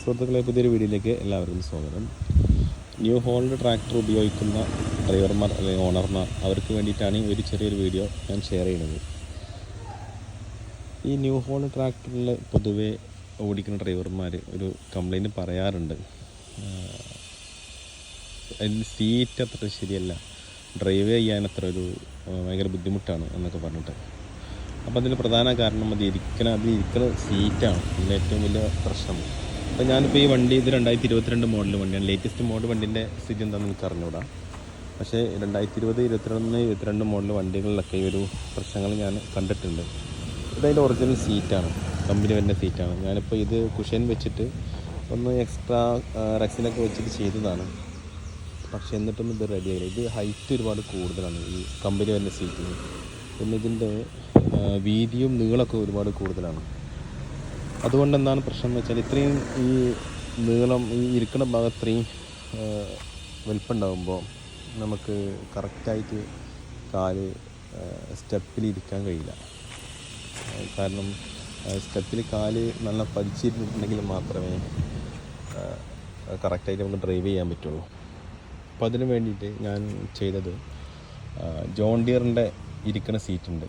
സുഹൃത്തുക്കളെ, പുതിയൊരു വീഡിയോയിലേക്ക് എല്ലാവർക്കും സ്വാഗതം. ന്യൂ ഹോളണ്ട് ട്രാക്ടർ ഉപയോഗിക്കുന്ന ഡ്രൈവർമാർ അല്ലെങ്കിൽ ഓണർമാർ അവർക്ക് വേണ്ടിയിട്ടാണ് ഒരു ചെറിയൊരു വീഡിയോ ഞാൻ ഷെയർ ചെയ്യുന്നത്. ഈ ന്യൂ ഹോളണ്ട് ട്രാക്ടറിൽ പൊതുവെ ഓടിക്കുന്ന ഡ്രൈവർമാർ ഒരു കംപ്ലൈൻറ്റ് പറയാറുണ്ട്. അതിന് സീറ്റ് അത്ര ശരിയല്ല, ഡ്രൈവ് ചെയ്യാൻ അത്ര ഭയങ്കര ബുദ്ധിമുട്ടാണ് എന്നൊക്കെ പറഞ്ഞിട്ട്. അപ്പോൾ അതിന് പ്രധാന കാരണം അതിലിരിക്കുന്ന സീറ്റാണ് ഇതിൻ്റെ ഏറ്റവും വലിയ പ്രശ്നം. അപ്പോൾ ഞാനിപ്പോൾ ഈ വണ്ടി ഇത് 2022 മോഡൽ വണ്ടിയാണ്. ലേറ്റസ്റ്റ് മോഡൽ വണ്ടിൻ്റെ സ്ഥിതി എന്താണെന്ന് എനിക്ക് അറിഞ്ഞൂടാ. പക്ഷേ 2020, 2021, 2022 മോഡൽ വണ്ടികളിലൊക്കെ ഈ ഒരു പ്രശ്നങ്ങൾ ഞാൻ കണ്ടിട്ടുണ്ട്. ഇതതിൻ്റെ ഒറിജിനൽ സീറ്റാണ്, കമ്പനി വരുന്ന സീറ്റാണ്. ഞാനിപ്പോൾ ഇത് കുഷൻ വെച്ചിട്ട് ഒന്ന് എക്സ്ട്രാ റെക്സിനൊക്കെ വെച്ചിട്ട് ചെയ്തതാണ്. പക്ഷേ എന്നിട്ടൊന്നും ഇത് റെഡിയായില്ല. ഇത് ഹൈറ്റ് ഒരുപാട് കൂടുതലാണ് ഈ കമ്പനി വരുന്ന സീറ്റിന്. പിന്നെ ഇതിൻ്റെ വീതിയും നീളമൊക്കെ ഒരുപാട് കൂടുതലാണ്. അതുകൊണ്ട് എന്താണ് പ്രശ്നം എന്ന് വെച്ചാൽ, ഇത്രയും ഈ നീളം ഈ ഇരിക്കുന്ന ഭാഗം ഇത്രയും വലിപ്പമുണ്ടാകുമ്പോൾ നമുക്ക് കറക്റ്റായിട്ട് കാല് സ്റ്റെപ്പിൽ ഇരിക്കാൻ കഴിയില്ല. കാരണം സ്റ്റെപ്പിൽ കാല് നല്ല പതിച്ചിട്ടുണ്ടെങ്കിൽ മാത്രമേ കറക്റ്റായിട്ട് നമുക്ക് ഡ്രൈവ് ചെയ്യാൻ പറ്റുള്ളൂ. അപ്പോൾ അതിന് വേണ്ടിയിട്ട് ഞാൻ ചെയ്തത്, ജോൺ ഡിയറിൻ്റെ ഇരിക്കുന്ന സീറ്റുണ്ട്.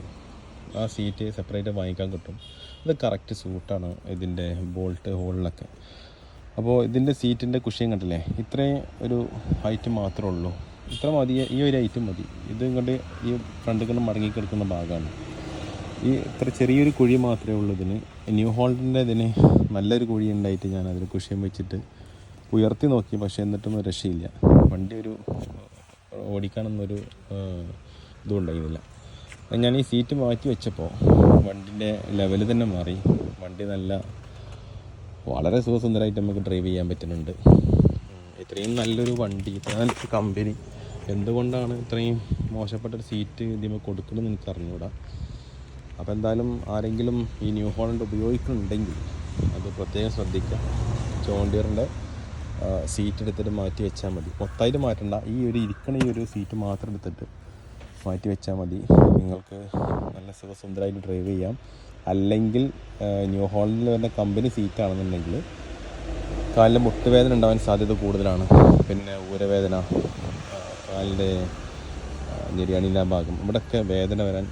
ആ സീറ്റ് സെപ്പറേറ്റ് വാങ്ങിക്കാൻ കിട്ടും. അത് കറക്റ്റ് സൂട്ടാണ് ഇതിൻ്റെ ബോൾട്ട് ഹോളിലൊക്കെ. അപ്പോൾ ഇതിൻ്റെ സീറ്റിൻ്റെ കുഷ്യൻ കണ്ടില്ലേ, ഇത്രയും ഒരു ഹൈറ്റ് മാത്രമേ ഉള്ളൂ. ഇത്ര മതി, ഈ ഒരു ഹൈറ്റ് മതി. ഇത് ഇങ്ങോട്ട് ഈ ഫ്രണ്ടിൽ കൊണ്ട് മടങ്ങിക്കിടക്കുന്ന ഭാഗമാണ്. ഈ ഇത്ര ചെറിയൊരു കുഴി മാത്രമേ ഉള്ളൂ ഇതിന്. ന്യൂ ഹോളണ്ടിൻ്റെ ഇതിന് നല്ലൊരു കുഴി ഉണ്ടായിട്ട് ഞാൻ അതിൽ കുഷ്യൻ വെച്ചിട്ട് ഉയർത്തി നോക്കി. പക്ഷേ എന്നിട്ടൊന്നും രക്ഷയില്ല. വണ്ടി ഓടിക്കാനൊന്നൊരു ഇതും ഉണ്ടായിരുന്നില്ല. ഞാൻ ഈ സീറ്റ് മാറ്റി വെച്ചപ്പോൾ വണ്ടിൻ്റെ ലെവൽ തന്നെ മാറി. വണ്ടി വളരെ സുഖസുന്ദരമായിട്ട് നമുക്ക് ഡ്രൈവ് ചെയ്യാൻ പറ്റുന്നുണ്ട്. ഇത്രയും നല്ലൊരു വണ്ടി, ഇത്രയും നല്ലൊരു കമ്പനി എന്തുകൊണ്ടാണ് ഇത്രയും മോശപ്പെട്ടൊരു സീറ്റ് ഇതിന് കൊടുക്കണമെന്ന് എനിക്ക് അറിഞ്ഞുകൂടാ. അപ്പോൾ എന്തായാലും ആരെങ്കിലും ഈ ന്യൂ ഹോളണ്ട് ഉപയോഗിക്കുന്നുണ്ടെങ്കിൽ അത് പ്രത്യേകം ശ്രദ്ധിക്കുക. ജോൺ ഡിയറിൻ്റെ സീറ്റ് എടുത്തിട്ട് മാറ്റി വെച്ചാൽ മതി. മൊത്തമായിട്ട് മാറ്റണ്ട, ഈ ഒരു സീറ്റ് മാത്രം എടുത്തിട്ട് മാറ്റി വെച്ചാൽ മതി. നിങ്ങൾക്ക് നല്ല സുഖസുന്ദരമായിട്ട് ഡ്രൈവ് ചെയ്യാം. അല്ലെങ്കിൽ ന്യൂ ഹോളണ്ടിൽ വരുന്ന കമ്പനി സീറ്റാണെന്നുണ്ടെങ്കിൽ കാലിൻ്റെ മുട്ടുവേദന ഉണ്ടാവാൻ സാധ്യത കൂടുതലാണ്. പിന്നെ ഊരവേദന, കാലിൻ്റെ ഞെരിയാണിയിലെ ഭാഗം, ഇവിടെയൊക്കെ വേദന വരാൻ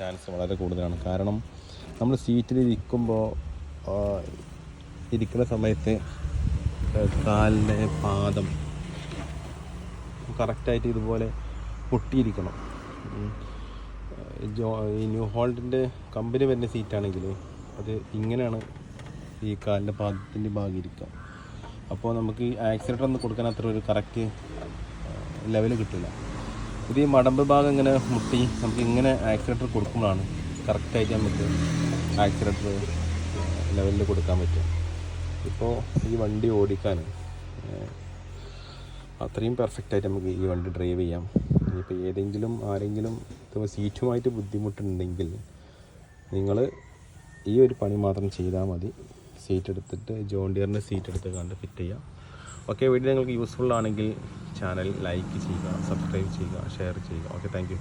ചാൻസ് വളരെ കൂടുതലാണ്. കാരണം നമ്മൾ സീറ്റിൽ ഇരിക്കുന്ന സമയത്ത് കാലിൻ്റെ പാദം കറക്റ്റായിട്ട് ഇതുപോലെ പൊട്ടിയിരിക്കണം. ഈ ന്യൂ ഹോളണ്ടിൻ്റെ കമ്പനി വരുന്ന സീറ്റാണെങ്കിൽ അത് ഇങ്ങനെയാണ് ഈ കാലിൻ്റെ പാദത്തിൻ്റെ ഭാഗം ഇരിക്കുക. അപ്പോൾ നമുക്ക് ഈ ആക്സിലേറ്റർ ഒന്നും കൊടുക്കാൻ അത്ര ഒരു കറക്റ്റ് ലെവൽ കിട്ടില്ല. ഇത് ഈ മടമ്പ് ഭാഗം ഇങ്ങനെ മുട്ടി നമുക്ക് ഇങ്ങനെ ആക്സിലേറ്റർ കൊടുക്കുമ്പോഴാണ് കറക്റ്റായിട്ട് നമുക്ക് ആക്സിലേറ്റർ ലെവലിൽ കൊടുക്കാൻ പറ്റും. ഇപ്പോൾ ഈ വണ്ടി ഓടിക്കാൻ അത്രയും പെർഫെക്റ്റായിട്ട് നമുക്ക് ഈ വണ്ടി ഡ്രൈവ് ചെയ്യാം. ഇനിയിപ്പോൾ ആരെങ്കിലും സീറ്റുമായിട്ട് ബുദ്ധിമുട്ടുണ്ടെങ്കിൽ നിങ്ങൾ ഈ ഒരു പണി മാത്രം ചെയ്താൽ മതി. സീറ്റ് എടുത്തിട്ട് ജോൺ ഡിയറിൻ്റെ സീറ്റ് എടുത്ത് കണ്ട് ഫിറ്റ് ചെയ്യാം. ഓക്കെ, വീഡിയോ നിങ്ങൾക്ക് യൂസ്ഫുൾ ആണെങ്കിൽ ചാനൽ ലൈക്ക് ചെയ്യുക, സബ്സ്ക്രൈബ് ചെയ്യുക, ഷെയർ ചെയ്യുക. Okay, thank you.